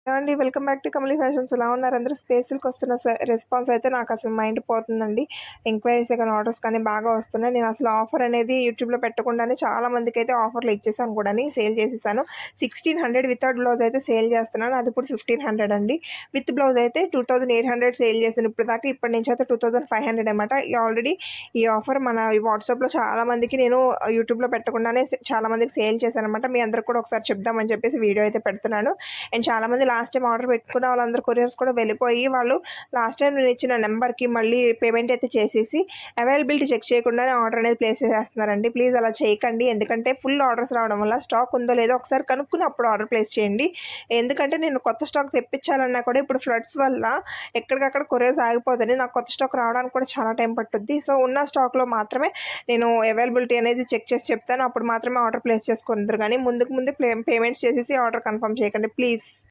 అండి. Welcome back to Kamali fashions. ఎలా ఉన్నారు అందరూ? స్పేసులకొస్తున్న రెస్పాన్స్ అయితే నాకసలు మైండ్ పోతుందండి. ఎంక్వైరీస్ కానీ, ఆర్డర్స్ కానీ బాగా వస్తున్నాయి. నేనసలు ఆఫర్ అనేది యూట్యూబ్‌లో పెట్టకుండానే చాలా మందికైతే ఆఫర్‌లో ఇచ్చేసాను కూడాని. సేల్ చేసేసాను. 1600 వితౌట్ బ్లౌజ్ అయితే సేల్ చేస్తున్నాను. అది కూడా 1500 అండి. విత్ బ్లౌజ్ అయితే 2800 సేల్ చేశాను ఇప్పటిదాకా. ఇప్పటి నుంచి అయితే 2500 అనమాట. ఆల్రెడీ ఈ ఆఫర్ మన వాట్సాప్‌లో చాలా మందికి నేను యూట్యూబ్‌లో పెట్టకుండానే చాలా మందికి సేల్ చేశాననమాట. మీ అందరికి కూడా ఒకసారి చెప్దామని చెప్పేసి వీడియో అయితే పెడుతున్నాను. అండ్ చాలామంది లాస్ట్ టైం ఆర్డర్ పెట్టుకున్న వాళ్ళందరూ కొరియర్స్ కూడా వెళ్ళిపోయి వాళ్ళు లాస్ట్ టైం నేను ఇచ్చిన నెంబర్కి మళ్ళీ పేమెంట్ అయితే చేసేసి అవైలబిలిటీ చెక్ చేయకుండానే ఆర్డర్ అనేది ప్లేస్ చేసేస్తున్నారండి. ప్లీజ్ అలా చేయకండి. ఎందుకంటే ఫుల్ ఆర్డర్స్ రావడం వల్ల స్టాక్ ఉందో లేదో ఒకసారి కనుక్కుని అప్పుడు ఆర్డర్ ప్లేస్ చేయండి. ఎందుకంటే నేను కొత్త స్టాక్ తెప్పించాలన్నా కూడా ఇప్పుడు ఫ్లడ్స్ వల్ల ఎక్కడికక్కడ కొరియర్స్ ఆగిపోతుంది. నాకు కొత్త స్టాక్ రావడానికి కూడా చాలా టైం పట్టుద్ది. సో ఉన్న స్టాక్లో మాత్రమే నేను అవైలబిలిటీ అనేది చెక్ చేసి చెప్తాను. అప్పుడు మాత్రమే ఆర్డర్ ప్లేస్ చేసుకుందరు. కానీ ముందుకు ముందే పేమెంట్స్ చేసేసి ఆర్డర్ కన్ఫర్మ్ చేయకండి ప్లీజ్.